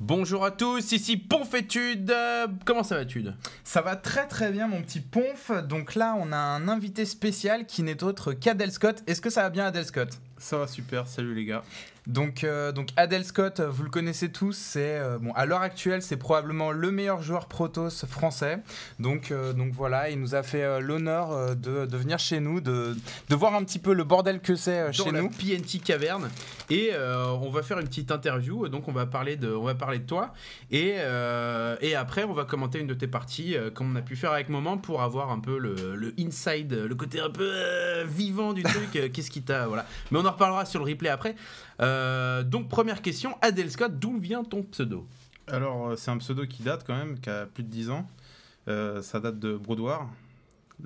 Bonjour à tous, ici Ponfétude. Comment ça va, Tude? Ça va très très bien, mon petit Ponf. Donc là, on a un invité spécial qui n'est autre qu'Adel Scott. Est-ce que ça va bien, Adel Scott? Ça va super, salut les gars. Donc Adel Scott, vous le connaissez tous, c'est à l'heure actuelle, c'est probablement le meilleur joueur Protoss français. Donc voilà, il nous a fait l'honneur de venir chez nous, de voir un petit peu le bordel que c'est chez nous. Dans la PNT Caverne. Et on va faire une petite interview. Donc on va parler de toi. Et après, on va commenter une de tes parties, comme on a pu faire avec Moment, pour avoir un peu le inside, le côté un peu vivant du truc. Qu'est-ce qui t'a... Voilà. Mais on en reparlera sur le replay après. Donc première question, Adel Scott, d'où vient ton pseudo? Alors c'est un pseudo qui date quand même, qui a plus de 10 ans. Ça date de Brood War,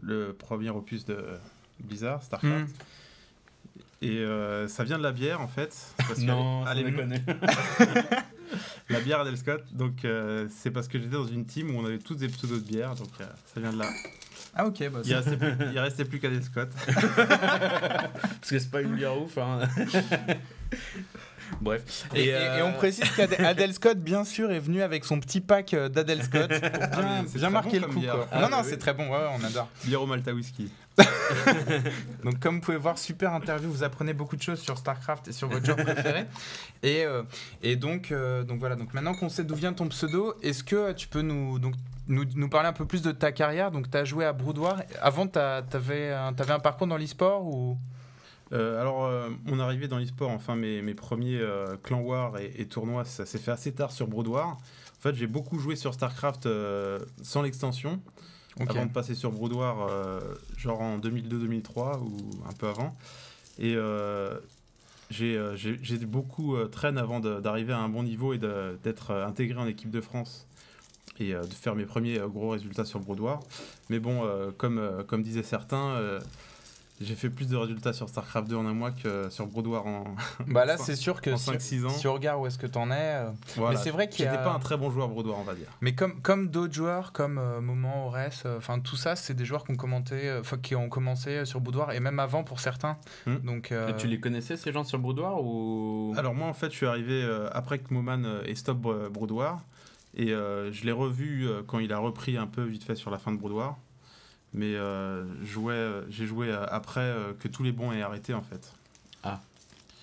le premier opus de Blizzard, Starcraft. Et ça vient de la bière en fait. Non, ça déconne. La bière Adel Scott, donc c'est parce que j'étais dans une team où on avait tous des pseudos de bière, donc ça vient de là. Ah ok, bah Il restait plus qu'Adel Scott. Parce que c'est pas une bière ouf, hein. Bref. Et on précise qu'Adel Scott, bien sûr, est venu avec son petit pack d'Adel Scott pour bien marquer le coup. Non, c'est très bon, ouais, on adore. Bière au Malta Whisky. Donc comme vous pouvez voir, super interview, vous apprenez beaucoup de choses sur Starcraft et sur votre joueur préféré. Et donc voilà, donc maintenant qu'on sait d'où vient ton pseudo, est-ce que tu peux nous parler un peu plus de ta carrière? Donc tu as joué à Brood War. Avant, t'avais un parcours dans l'e-sport ou... mon arrivée dans l'e-sport, enfin mes premiers clan war et tournois, ça s'est fait assez tard sur Brood War. En fait, j'ai beaucoup joué sur Starcraft sans l'extension, avant de passer sur Brood War, genre en 2002-2003 ou un peu avant. Et j'ai beaucoup traîné avant d'arriver à un bon niveau et d'être intégré en équipe de France et de faire mes premiers gros résultats sur Brood War. Mais bon, comme disaient certains... j'ai fait plus de résultats sur Starcraft 2 en un mois que sur Brood War en Bah là, c'est sûr que 5-6 ans. Si on regarde où est-ce que t'en es... Voilà. Mais c'est vrai qu'il y a... J'étais pas un très bon joueur Brood War, on va dire. Mais comme d'autres joueurs, comme Moment, Ores, tout ça, c'est des joueurs qui ont commencé sur Brood War, et même avant pour certains. Donc, Et tu les connaissais, ces gens sur Brood War ou... Alors moi, en fait, je suis arrivé après que Moman ait stop Brood War, et je l'ai revu quand il a repris un peu vite fait sur la fin de Brood War. Mais j'ai joué après que tous les bons aient arrêté en fait. Ah.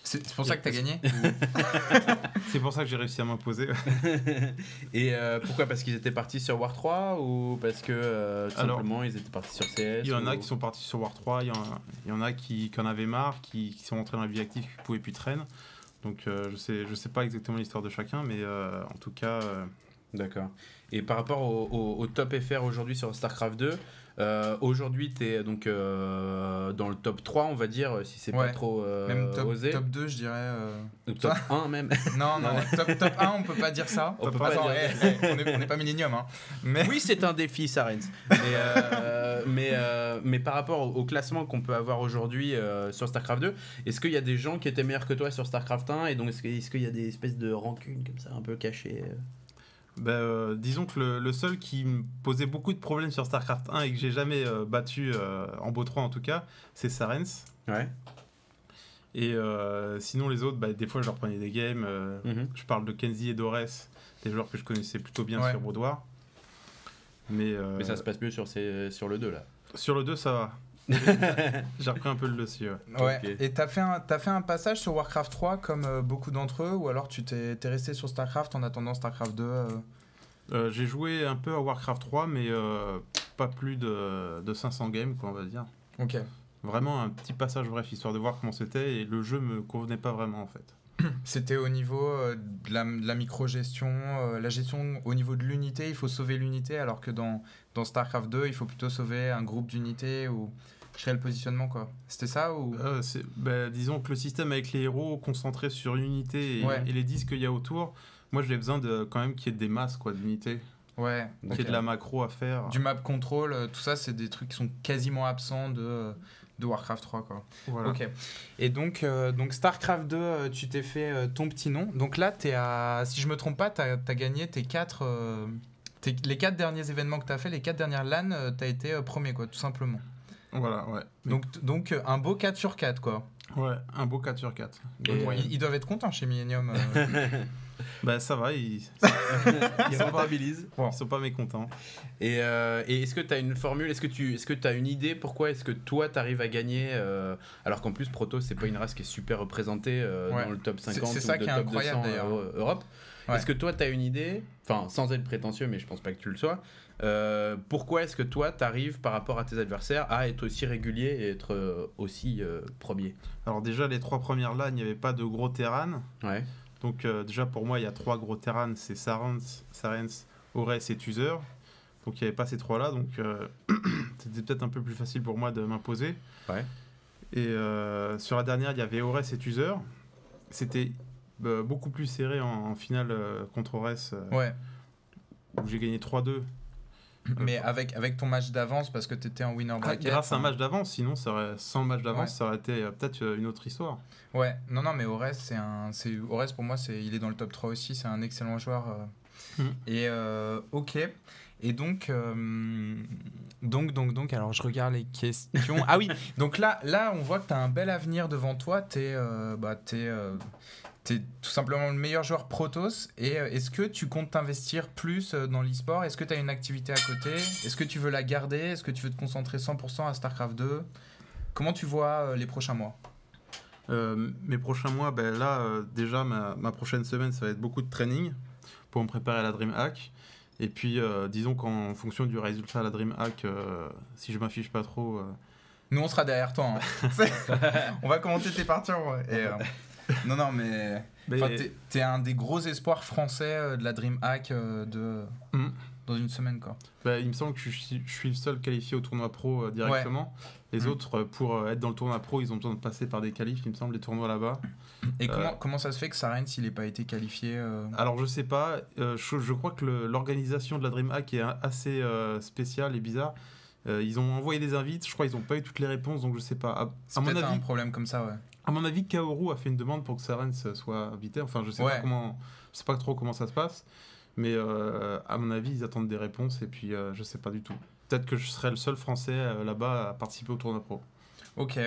C'est pour ça que t'as gagné? C'est pour ça que j'ai réussi à m'imposer. Et pourquoi? Parce qu'ils étaient partis sur War 3 ou parce que simplement ils étaient partis sur CS? Il y en a qui sont partis sur War 3, il y en a qui en avaient marre, qui sont rentrés dans la vie active, qui pouvaient plus traîner. Donc je sais pas exactement l'histoire de chacun, mais en tout cas... D'accord. Et par rapport au top FR aujourd'hui sur Starcraft 2, aujourd'hui tu es donc dans le top 3, on va dire, si c'est pas trop même osé. Top 2, je dirais. Top 1 même. Non, top 1, on peut pas dire ça. On n'est pas Millennium. Hein. Mais... Oui, c'est un défi, Sarens. Mais par rapport au classement qu'on peut avoir aujourd'hui sur Starcraft 2, est-ce qu'il y a des gens qui étaient meilleurs que toi sur Starcraft 1 et donc est-ce qu'il y a des espèces de rancunes comme ça, un peu cachées disons que le seul qui me posait beaucoup de problèmes sur Starcraft 1 et que j'ai jamais battu en Beau 3 en tout cas, c'est Sarens. Ouais. Et sinon les autres, des fois je leur prenais des games. Je parle de Kenzie et Dores, des joueurs que je connaissais plutôt bien sur Brood War. Mais ça se passe mieux sur le 2 là. Sur le 2 ça va. J'ai repris un peu le dessus. Ouais. Okay. Et t'as fait un passage sur Warcraft 3 comme beaucoup d'entre eux, ou alors tu t'es resté sur Starcraft en attendant Starcraft 2 J'ai joué un peu à Warcraft 3, mais pas plus de 500 games, quoi, on va dire. Ok. Vraiment un petit passage bref, histoire de voir comment c'était, et le jeu me convenait pas vraiment en fait. C'était au niveau de la micro-gestion, la gestion au niveau de l'unité, il faut sauver l'unité, alors que dans Starcraft 2, il faut plutôt sauver un groupe d'unités ou créer le positionnement, quoi. C'était ça ou... disons que le système avec les héros concentrés sur l'unité et les disques qu'il y a autour, moi j'avais besoin quand même qu'il y ait des masses d'unités. Ouais. Qu'il y ait de la macro à faire. Du map control, tout ça, c'est des trucs qui sont quasiment absents de Warcraft 3, quoi. Voilà. Ok. Et donc Starcraft 2, tu t'es fait ton petit nom. Donc là, si je me trompe pas, t'as gagné les 4 derniers événements que t'as fait, les 4 dernières LAN, t'as été premier, quoi, tout simplement. Voilà, ouais. Donc un beau 4 sur 4, quoi. Ouais, un beau 4 sur 4. Et ils doivent être contents chez Millennium. Bah ça va, ils rentabilisent. Ils sont pas mécontents. Et est-ce que tu as une formule, est-ce que tu as une idée pourquoi est-ce que toi tu arrives à gagner alors qu'en plus Protoss c'est pas une race qui est super représentée dans le top 50 c'est ça ou qui est top incroyable 200 d'ailleurs. Europe. Ouais. Est-ce que toi tu as une idée, enfin sans être prétentieux mais je pense pas que tu le sois, pourquoi est-ce que toi tu arrives par rapport à tes adversaires à être aussi régulier et être aussi premier? Alors déjà les 3 premières LAN, il n'y avait pas de gros Terran. Ouais. Donc déjà pour moi il y a 3 gros Terran, c'est Sarens, Ores et Tuzer. Donc il n'y avait pas ces 3 là, donc c'était peut-être un peu plus facile pour moi de m'imposer. Ouais. Et sur la dernière il y avait Ores et Tuzer. C'était beaucoup plus serré en finale contre Ores, Ouais. où j'ai gagné 3-2. Mais avec ton match d'avance, parce que tu étais en winner bracket. Grâce à un match d'avance, sinon sans le match d'avance, Ouais. ça aurait été peut-être une autre histoire. Ouais, non, mais Ores, Ores pour moi, il est dans le top 3 aussi, c'est un excellent joueur. Et ok. Et donc, alors je regarde les questions. Ah oui, donc là on voit que tu as un bel avenir devant toi. T'es tout simplement le meilleur joueur Protoss. Et est-ce que tu comptes t'investir plus dans l'e-sport? Est-ce que tu as une activité à côté? Est-ce que tu veux la garder? Est-ce que tu veux te concentrer 100% à StarCraft 2? Comment tu vois les prochains mois? Mes prochains mois, déjà ma prochaine semaine, ça va être beaucoup de training pour me préparer à la DreamHack. Et puis, disons qu'en fonction du résultat à la DreamHack, si je m'affiche pas trop... Nous, on sera derrière toi. On va commenter tes parties. Non, mais t'es un des gros espoirs français de la DreamHack dans une semaine, quoi. Il me semble que je suis le seul qualifié au tournoi pro directement. Ouais. Les autres, pour être dans le tournoi pro, ils ont besoin de passer par des qualifs, il me semble, les tournois là-bas. Et comment ça se fait que Sarens, il n'ait pas été qualifié Alors, je sais pas. Je crois que l'organisation de la DreamHack est assez spéciale et bizarre. Ils ont envoyé des invites, je crois qu'ils n'ont pas eu toutes les réponses, donc je sais pas. C'est peut-être un problème comme ça, ouais. À mon avis, Kaoru a fait une demande pour que Sarens soit invité. Enfin, je sais pas trop comment ça se passe. Mais à mon avis, ils attendent des réponses et puis je sais pas du tout. Peut-être que je serai le seul Français là-bas à participer au tournoi pro. Ok.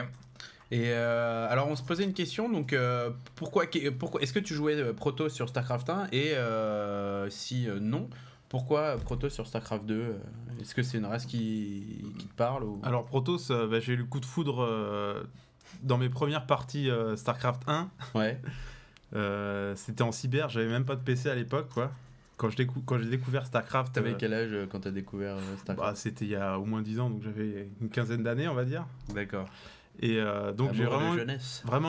Et alors on se posait une question, donc pourquoi est-ce que tu jouais Protoss sur StarCraft 1 et si non, pourquoi Protoss sur StarCraft 2 Est-ce que c'est une race qui te parle ou... Alors Protoss, j'ai eu le coup de foudre dans mes premières parties StarCraft 1. Ouais. C'était en cyber, j'avais même pas de PC à l'époque, quoi. Quand j'ai découvert StarCraft... T'avais quel âge quand t'as découvert StarCraft? C'était il y a au moins 10 ans, donc j'avais une quinzaine d'années, on va dire. D'accord. Et donc j'ai vraiment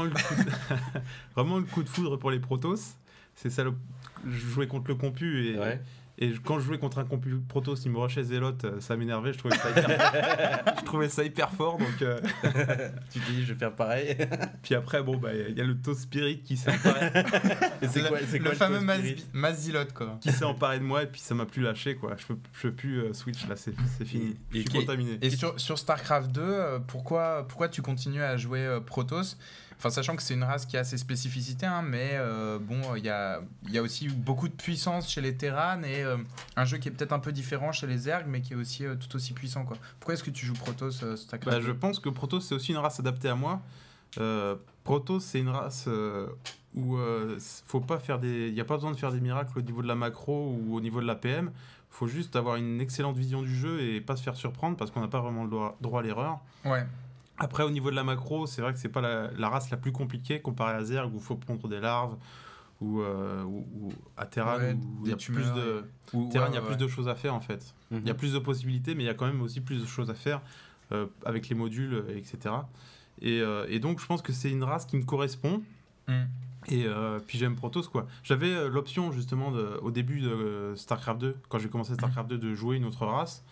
eu le coup de foudre pour les Protoss. C'est ça, je jouais contre le compu et... Ouais. Et quand je jouais contre un compu Protoss, il me rushait Zealot, ça m'énervait, je trouvais ça hyper fort, donc... Tu te dis, je vais faire pareil. Puis après, il y a le Tau Spirit qui s'est emparé... c'est quoi le fameux Mass Zealot, quoi. Qui s'est emparé de moi, et puis ça m'a plus lâché, quoi. Je peux plus switch, là, c'est fini. Je suis contaminé. Et sur StarCraft 2, pourquoi tu continues à jouer Protoss? Enfin, sachant que c'est une race qui a ses spécificités, hein, mais il y a aussi beaucoup de puissance chez les Terran et un jeu qui est peut-être un peu différent chez les Zerg, mais qui est aussi tout aussi puissant, quoi. Pourquoi est-ce que tu joues Protoss StarCraft 2? Je pense que Protoss, c'est aussi une race adaptée à moi. Protoss, c'est une race où il n'y a pas besoin de faire des miracles au niveau de la macro ou au niveau de la PM. Il faut juste avoir une excellente vision du jeu et pas se faire surprendre parce qu'on n'a pas vraiment le droit à l'erreur. Ouais. Après, au niveau de la macro, c'est vrai que c'est pas la race la plus compliquée comparée à Zerg où il faut prendre des larves ou à Terran où il y a plus de Terran, il y a plus de choses à faire en fait. Il y a plus de possibilités, mais il y a quand même aussi plus de choses à faire avec les modules, etc. Et donc, je pense que c'est une race qui me correspond. Et puis j'aime Protoss, quoi. J'avais l'option justement au début de StarCraft 2, quand j'ai commencé StarCraft 2, de jouer une autre race.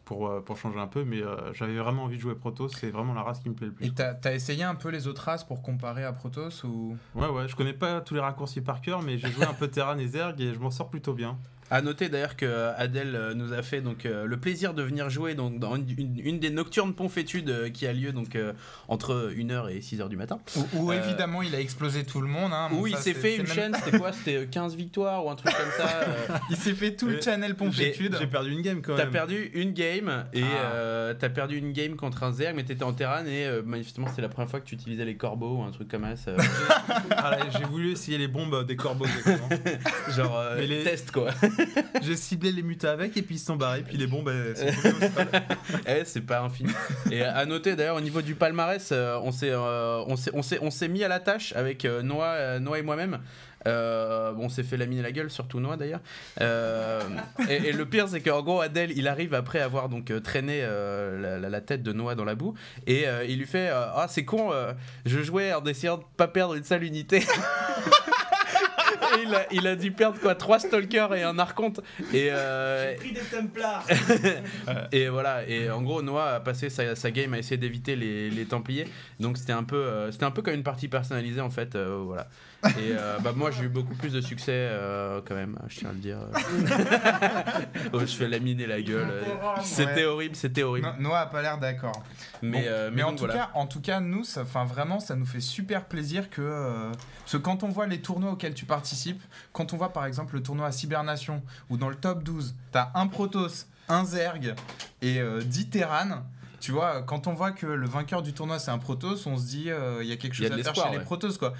Pour changer un peu, mais j'avais vraiment envie de jouer Protoss, c'est vraiment la race qui me plaît le plus. Et t'as essayé un peu les autres races pour comparer à Protoss ou... Ouais, je connais pas tous les raccourcis par cœur, mais j'ai joué un peu Terran et Zerg et je m'en sors plutôt bien. À noter d'ailleurs que Adèle nous a fait donc le plaisir de venir jouer donc dans une des nocturnes Ponfétude qui a lieu donc entre 1h et 6h du matin. Où évidemment il a explosé tout le monde. Hein. Où il s'est fait une chaîne, c'était quoi? C'était 15 victoires ou un truc comme ça. Il s'est fait tout le channel Ponfétude. J'ai perdu une game quand même. T'as perdu une game et t'as perdu une game contre un Zerg, mais t'étais en terrain et manifestement c'était la première fois que tu utilisais les corbeaux ou un truc comme ça. J'ai voulu essayer les bombes des corbeaux. Genre les test quoi. J'ai ciblé les mutas avec et puis ils se sont barrés, puis les bombes sont tombées au sol. C'est pas infini. Et à noter d'ailleurs au niveau du palmarès, on s'est mis à la tâche avec Noah et moi-même. On s'est fait laminer la gueule, surtout Noah d'ailleurs. Et le pire c'est qu'en gros Adèle il arrive après avoir donc traîné la tête de Noah dans la boue et il lui fait c'est con, je jouais en essayant de pas perdre une seule unité. Et il a dû perdre quoi, 3 stalkers et un archonte et j'ai pris des templars. et voilà, et en gros Noah a passé sa game à essayer d'éviter les templiers, donc c'était un peu comme une partie personnalisée en fait, voilà. Et moi j'ai eu beaucoup plus de succès quand même, je tiens à le dire. Je fais laminer la gueule, c'était horrible. Noah a pas l'air d'accord. Mais en tout cas nous vraiment ça nous fait super plaisir que parce que quand on voit les tournois auxquels tu participes, quand on voit par exemple le tournoi à Cybernation où dans le top 12 t'as un Protoss, un Zerg et 10 Terran. Tu vois, quand on voit que le vainqueur du tournoi c'est un Protoss, on se dit il y a quelque chose à faire chez les Protoss quoi.